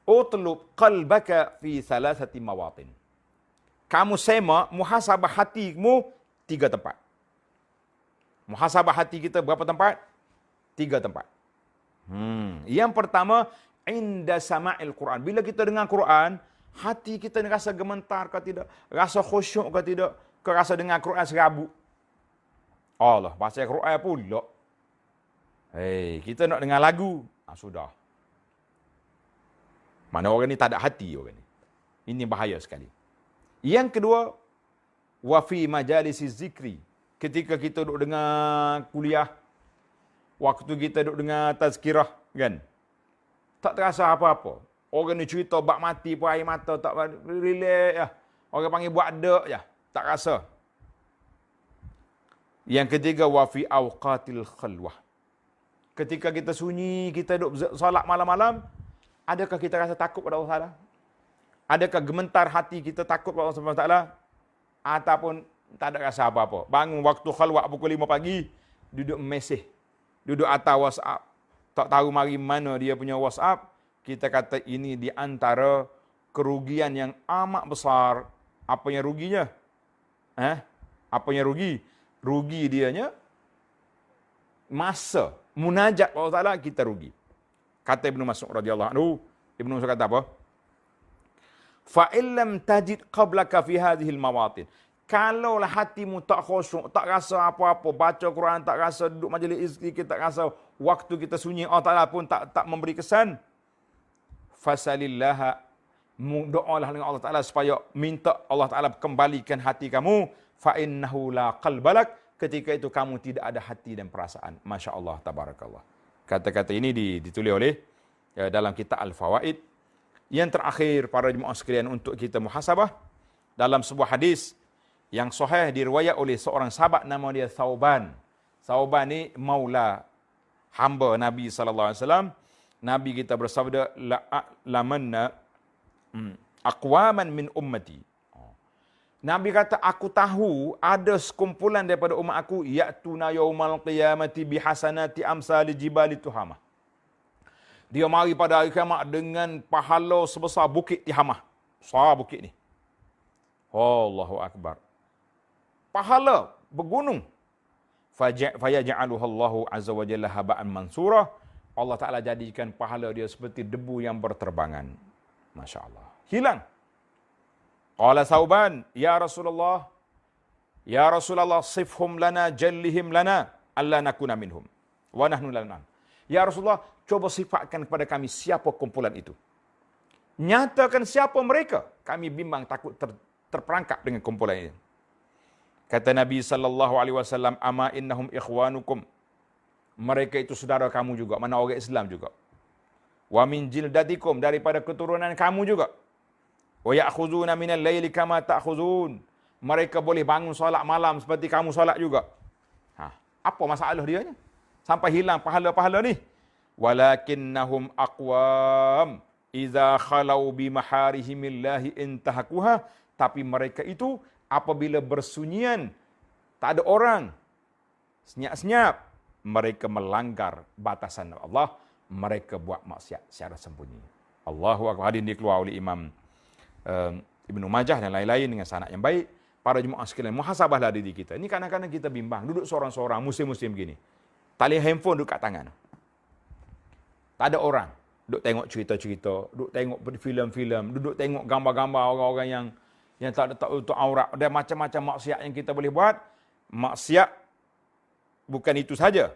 "Utlub qalbaka fi thalathati mawatin." Kamu sema muhasabah hatimu 3 tempat. Muhasabah hati kita berapa tempat? 3 tempat. Yang pertama, inda sama'il Quran. Bila kita dengar Quran, hati kita ni rasa gemetar ke tidak? Rasa khusyuk ke tidak? Ke rasa dengar Quran serabut? Allah, baca Quran pula. Kita nak dengar lagu. Sudah. Mana orang ni tak ada hati orang ni. Ini bahaya sekali. Yang kedua, wa fi majalisiz zikri. Ketika kita duduk dengar kuliah, waktu kita duduk dengar tazkirah, kan? Tak terasa apa-apa. Orang ni cerita bak mati pun air mata tak relax ya. Orang panggil buat dak ya, tak rasa. Yang ketiga, wa fi awqatil khalwah. Ketika kita sunyi, kita duduk solat malam-malam, adakah kita rasa takut pada Allah Taala? Adakah gementar hati kita takut pada Allah Subhanahu Wa Taala? Ataupun tak ada rasa apa-apa. Bangun waktu khalwat pukul 5 pagi, duduk mesej. Duduk atas WhatsApp. Tak tahu mari mana dia punya WhatsApp. Kita kata ini di antara kerugian yang amat besar. Apa yang ruginya? Apa yang rugi? Rugi dianya masa munajat Allah Ta'ala kita rugi. Kata Ibnu Mas'ud radhiyallahu anhu, Ibnu Mas'ud kata apa? Fa illam tajid qablaka fi hadhihi al-mawatin. Kalaulah hatimu tak khusyuk, tak rasa apa-apa, baca Quran tak rasa, duduk majlis zikir tak rasa, waktu kita sunyi Allah Ta'ala pun tak memberi kesan. Fasalillaha, doalah dengan Allah Ta'ala supaya minta Allah Ta'ala kembalikan hati kamu. Fa innahu la qalbalak. Ketika itu kamu tidak ada hati dan perasaan. Masya Allah, tabarakallah. Kata-kata ini ditulis oleh dalam kitab Al-Fawaid. Yang terakhir, para jemaah sekalian, untuk kita muhasabah. Dalam sebuah hadis yang sahih diriwayat oleh seorang sahabat nama dia Thauban. Thauban ni maula, hamba Nabi SAW. Nabi kita bersabda, la'lamanna aqwaman min ummati. Nabi kata, aku tahu ada sekumpulan daripada umat aku, ya'tuna yaumal qiyamati bihasanati amsali jibali Tuhamah. Dia mari pada hari kiamat dengan pahala sebesar bukit Tihamah. Besar bukit ni. Allahu Akbar. Pahala bergunung. Fayaj'aluha Allahu azza wa jalla haba'an mansurah. Allah Ta'ala jadikan pahala dia seperti debu yang berterbangan. Masya Allah. hilang. Qala Thauban, ya Rasulullah, sifhum lana, jallihim lana, alla nakuna minhum. Wa nahnu lana. Ya Rasulullah, coba sifatkan kepada kami siapa kumpulan itu. Nyatakan siapa mereka. Kami bimbang takut terperangkap dengan kumpulan ini. Kata Nabi SAW, ama innahum ikhwanukum. Mereka itu saudara kamu juga, mana orang Islam juga. Wa min jildatikum, daripada keturunan kamu juga. Wa ya'khuzuna minal laili kama ta'khuzun. Mereka boleh bangun solat malam seperti kamu solat juga. Apa masalah dia ni? Sampai hilang pahala-pahala ni. Walakinnahum aqwam idza khalau bi maharihimillahi intahakuha. Tapi mereka itu apabila bersunyian, tak ada orang, senyap-senyap, mereka melanggar batasan Allah, mereka buat maksiat secara sembunyi. Allahu akbar. Hadis dikeluarkan oleh Imam Ibnu Majah dan lain-lain dengan sanad yang baik. Para jemaah sekalian, muhasabahlah diri kita. Ini kadang-kadang kita bimbang, duduk seorang-seorang, musim-musim begini. Tali handphone duduk kat tangan. Tak ada orang. Duduk tengok cerita-cerita, duduk tengok filem-filem, duduk tengok gambar-gambar orang-orang yang tak ada untuk aurat. Ada macam-macam maksiat yang kita boleh buat. Maksiat bukan itu saja.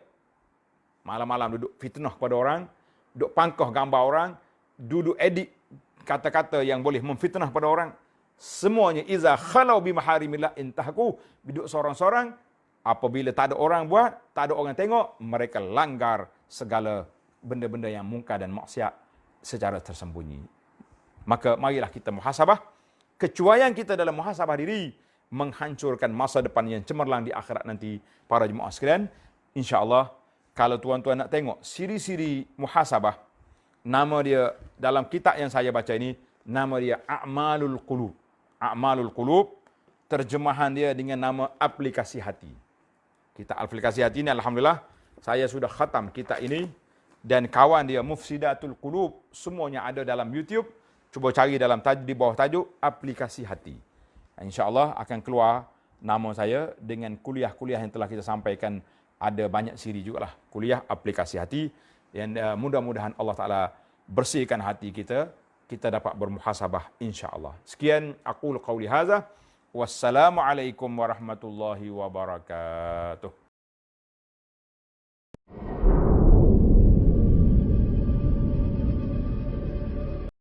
Malam-malam duduk fitnah kepada orang, duduk pangkah gambar orang, duduk edit kata-kata yang boleh memfitnah pada orang. Semuanya iza khalau bi maharimillah intahaku, duduk seorang-seorang, apabila tak ada orang buat, tak ada orang tengok, mereka langgar segala benda-benda yang mungkar dan maksiat secara tersembunyi. Maka marilah kita muhasabah. Kecuaian kita dalam muhasabah diri menghancurkan masa depan yang cemerlang di akhirat nanti. Para jemaah sekalian, insya-Allah kalau tuan-tuan nak tengok siri-siri muhasabah, nama dia dalam kitab yang saya baca ini, nama dia A'malul Qulub. A'malul Qulub, terjemahan dia dengan nama aplikasi hati. Kitab aplikasi hati ini, alhamdulillah, saya sudah khatam kitab ini, dan kawan dia Mufsidatul Qulub, semuanya ada dalam YouTube. Cuba cari dalam di bawah tajuk aplikasi hati. InsyaAllah akan keluar nama saya dengan kuliah-kuliah yang telah kita sampaikan. Ada banyak siri juga lah, kuliah aplikasi hati. Dan mudah-mudahan Allah Ta'ala bersihkan hati kita, kita dapat bermuhasabah insya-Allah. Sekian aqulu qauli hadza. Wassalamualaikum warahmatullahi wabarakatuh.